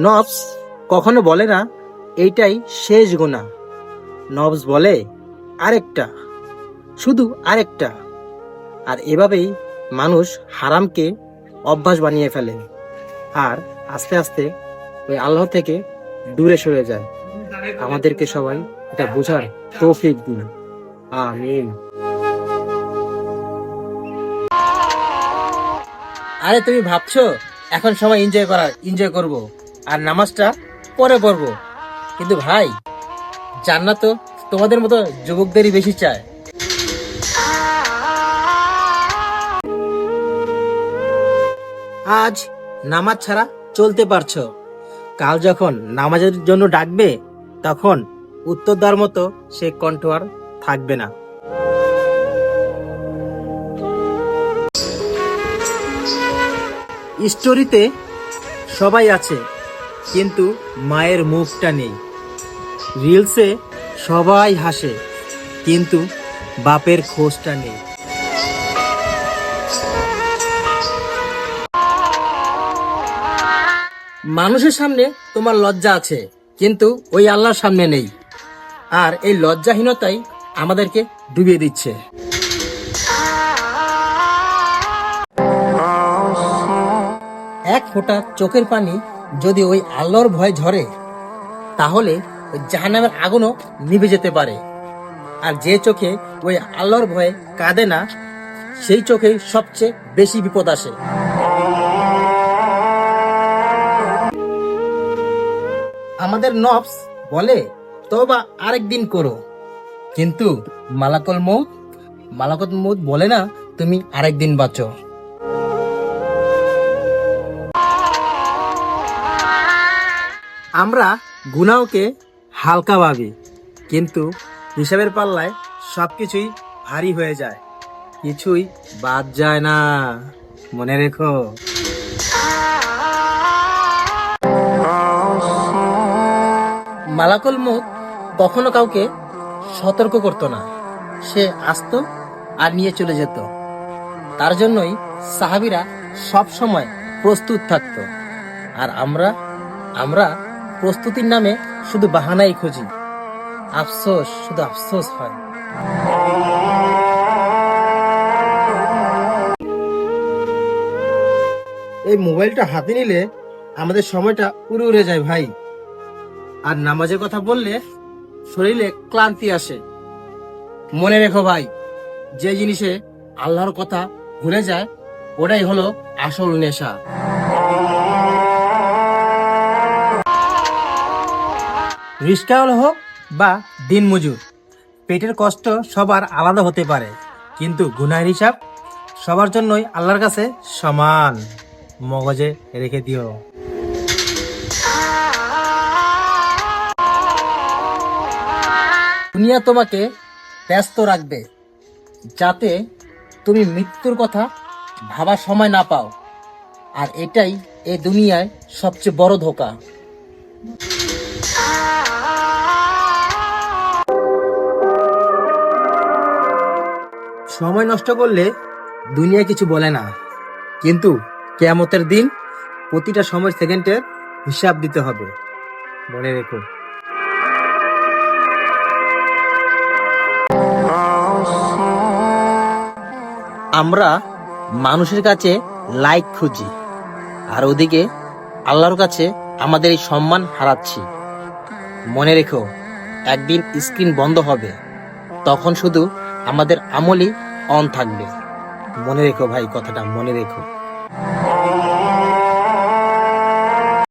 নফস কখনো বলে না এইটাই শেষ গুনাহ। নফস বলে আরেকটা, শুধু আরেকটা। আর এভাবেই মানুষ হারামকে অভ্যাস বানিয়ে ফেলে আর আস্তে আস্তে ওই আল্লাহ থেকে দূরে সরে যায়। আমাদেরকে সবাই এটা বোঝার তৌফিক দিন, আমিন। আরে তুমি ভাবছো এখন সময় এনজয় করব আর নামাজটা পরে পড়ব, কিন্তু ভাই জান্নাত তো তোমাদের মতো যুবকদেরই বেশি চায়। আজ নামাজ ছাড়া চলতে পারছো, কাল যখন নামাজের জন্য ডাকবে তখন উত্তর দেওয়ার মতো সে কণ্ঠ আর থাকবে না। স্টোরিতে সবাই আছে কিন্তু মায়ের মুখটা নেই। রিলসে সবাই হাসে কিন্তু বাপের খোঁজটা নেই। মানুষের সামনে তোমার লজ্জা আছে কিন্তু ওই আল্লাহর সামনে নেই। আর এই লজ্জাহীনতাই আমাদেরকে ডুবিয়ে দিচ্ছে। এক ফোঁটা চোখের পানি যদি ওই আল্লাহর ভয় ঝরে তাহলে ওই জাহান্নামের আগুনও নিভে যেতে পারে। আর যে চোখে ওই আল্লাহর ভয়ে কাঁদে না সেই চোখে সবচেয়ে বেশি বিপদ আসে। আমাদের নফস বলে তওবা আরেকদিন করো, কিন্তু মালাকুল মউত বলে না তুমি আরেকদিন বাঁচো। আমরা গুনাহকে হালকা ভাবি কিন্তু হিসাবের পাল্লায় সবকিছুই ভারী হয়ে যায়, কিছুই বাদ যায় না, মনে রেখো। মালাকুল মউত কখনো কাউকে সতর্ক করতো না, সে আসতো আর নিয়ে চলে যেত। তার জন্যই সাহাবীরা সব সময় প্রস্তুত থাকতো। আর আমরা প্রস্তুতির নামে শুধু বাহানাই খুঁজি, শুধু আফসোস হয়। এই মোবাইলটা হাতে নিলে আমাদের সময়টা উড়ে যায় ভাই। আর নামাজের কথা বললে শরীরে ক্লান্তি আসে। মনে রেখো ভাই, যে জিনিসে আল্লাহর কথা ভুলে যায় ওটাই হলো আসল নেশা। রিস্কাওয়ালা হোক বা দিনমজুর, পেটের কষ্ট সবার আলাদা হতে পারে কিন্তু গুনাহের হিসাব সবার জন্যই আল্লাহর কাছে সমান, মগজে রেখে দিও। দুনিয়া তোমাকে ব্যস্ত রাখবে যাতে তুমি মৃত্যুর কথা ভাবার সময় না পাও, আর এটাই এই দুনিয়ায় সবচেয়ে বড় ধোঁকা। সময় নষ্ট করলে দুনিয়া কিছু বলে না, কিন্তু কিয়ামতের দিন প্রতিটা সময় সেকেন্ডের হিসাব দিতে হবে, মনে রেখো। আমরা মানুষের কাছে লাইক খুঁজি আর ওদিকে আল্লাহর কাছে আমাদের এই সম্মান হারাচ্ছি। মনে রেখো একদিন স্ক্রিন বন্ধ হবে, তখন শুধু আমাদের আমলই অন থাকবে। মনে রেখো ভাই, কথাটা মনে রেখো।